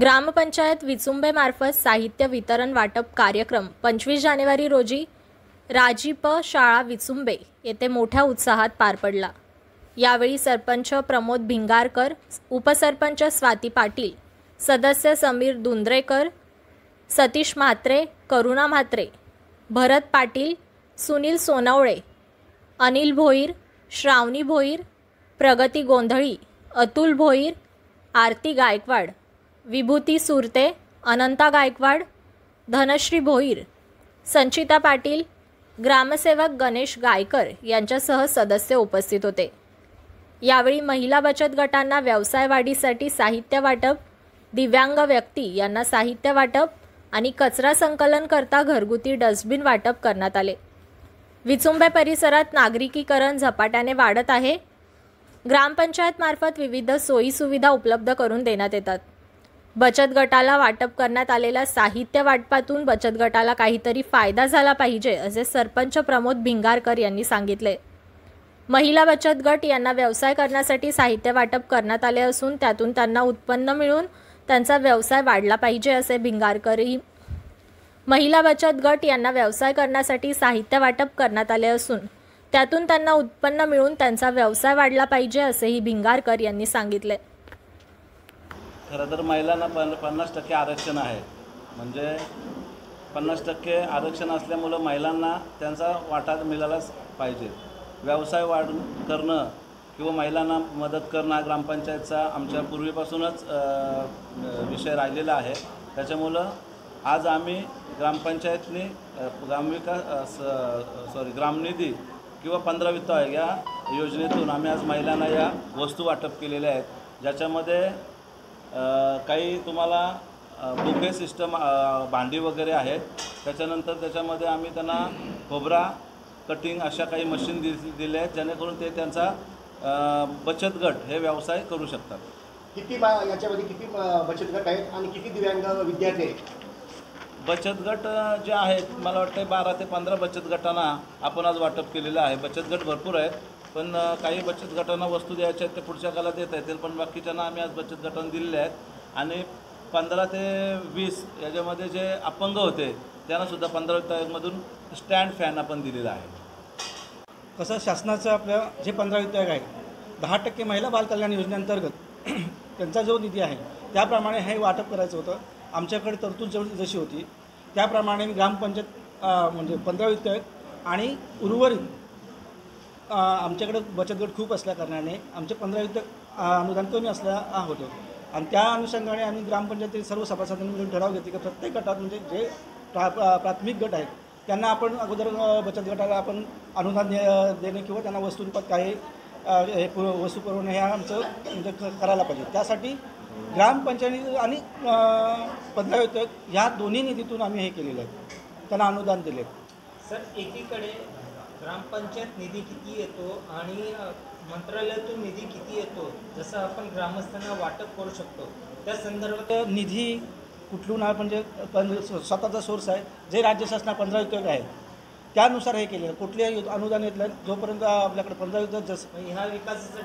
ग्रामपंचायत विचुंबेमार्फत साहित्य वितरण वाटप कार्यक्रम 25 जानेवारी रोजी राजीप शाळा विचुंबे येथे मोठ्या उत्साहात पार पडला। यावेळी सरपंच प्रमोद भिंगारकर, उपसरपंच स्वाती पाटील, सदस्य समीर दुंद्रेकर, सतीश म्हात्रे, करुणा म्हात्रे, भरत पाटील, सुनील सोनवळे, अनिल भोईर, श्रावणी भोईर, प्रगती गोंधळी, अतुल भोईर, आरती गायकवाड, विभूती सुरते, अनंता गायकवाड, धनश्री भोईर, संचिता पाटील, ग्रामसेवक गणेश गायकर यांच्यासह सदस्य उपस्थित होते। यावेळी महिला बचत गटांना व्यवसाय वाढीसाठी साहित्य वाटप, दिव्यांग व्यक्ती यांना साहित्य वाटप आणि कचरा संकलन करता घरगुती डस्टबिन वाटप करण्यात आले। विचुंबे परिसरात नागरिकीकरण झपाट्याने वाढत आहे। ग्रामपंचायत मार्फत विविध सोयी सुविधा उपलब्ध करून देण्यात येतात। बचत गटाला वाटप करण्यात आलेल्या साहित्य वाटपातून बचत गटाला काहीतरी फायदा झाला पाहिजे असे सरपंच प्रमोद भिंगारकर यांनी सांगितले। महिला बचत गट यांना व्यवसाय करण्यासाठी साहित्य वाटप करण्यात आले असून त्यातून त्यांना उत्पन्न मिळून त्यांचा व्यवसाय वाढला पाहिजे असे भिंगारकरही महिला बचत गट यांना व्यवसाय करण्यासाठी साहित्य वाटप करण्यात आले असून त्यातून त्यांना उत्पन्न मिळून त्यांचा व्यवसाय वाढला पाहिजे असेही भिंगारकर यांनी सांगितले। खरं तर महिलांना 50% आरक्षण आहे, म्हणजे 50% आरक्षण असल्यामुळे महिलांना त्यांचा वाटा मिळालाच पाहिजे। व्यवसाय करणं किंवा महिलांना मदत करणं हा ग्रामपंचायतचा आमच्या पूर्वीपासूनच विषय राहिलेला आहे। त्याच्यामुळं आज आम्ही ग्रामपंचायतने ग्रामनिधी किंवा 15 वित्त आयोग या योजनेतून आम्ही आज महिलांना या वस्तू वाटप केलेल्या आहेत, ज्याच्यामध्ये काही तुम्हाला बुके सिस्टम भांडी वगैरे आहेत। त्याच्यानंतर त्याच्यामध्ये आम्ही त्यांना खोबरा कटिंग अशा काही मशीन दिले आहेत, जेणेकरून ते त्यांचा बचत गट हे व्यवसाय करू शकतात। याच्यामध्ये किती बचत गट आहेत आणि किती दिव्यांग विद्यार्थी आहेत? बचत गट जे आहेत मला वाटतं 12 ते 15 बचत गटांना आपण आज वाटप केलेलं आहे। बचत गट भरपूर आहेत, पण काही बचत गटांना वस्तू द्यायच्या आहेत ते पुढच्या काळात देता येतील, पण बाकीच्यांना आम्ही आज बचत गटांना दिलेले आहेत। आणि 15 ते 20 याच्यामध्ये जे अपंग होते त्यांनासुद्धा 15 वित्तामधून स्टँड फॅन आपण दिलेला आहे। कसं शासनाचं आपलं जे 15 वित्त आयोग आहे 10% महिला बालकल्याण योजनेअंतर्गत त्यांचा जो निधी आहे त्याप्रमाणे हे वाटप करायचं होतं। आमच्याकडे तरतूद जशी होती त्याप्रमाणे मी ग्रामपंचायत म्हणजे 15 वित्त आयोग आणि उर्वरित आमच्याकडे बचत गट खूप असल्या कारणाने आमचे 15 वित्त अनुदान कमी असल्या होतं आणि त्या अनुषंगाने आम्ही ग्रामपंचायतीतील सर्व सभासदांनी मिळून ठराव घेतले की प्रत्येक गटात म्हणजे जे प्राथमिक गट आहेत त्यांना आपण अगोदर बचत गटाला आपण अनुदान देणे किंवा त्यांना वस्तूरूपात काही हे वस्तू पुरवणे हे आमचं म्हणजे करायला पाहिजे। त्यासाठी ग्रामपंचायत आणि 15 वित्त आयोग या दोन्ही निधीतून आम्ही हे केलेलं आहे, त्यांना अनुदान दिले। सर, एकीकडे ग्रामपंचायत निधी किती येतो आणि मंत्रालयातून निधी किती येतो, जसं आपण ग्रामस्थांना वाटप करू शकतो त्या संदर्भात निधी कुठून म्हणजे स्वतःचा सोर्स आहे, जे राज्य शासना 15 वित्त आयोग आहे त्यानुसार हे केलेलं। कुठल्याही अनुदान येत नाही जोपर्यंत आपल्याकडे 15 वित्त ह्या विकासासाठी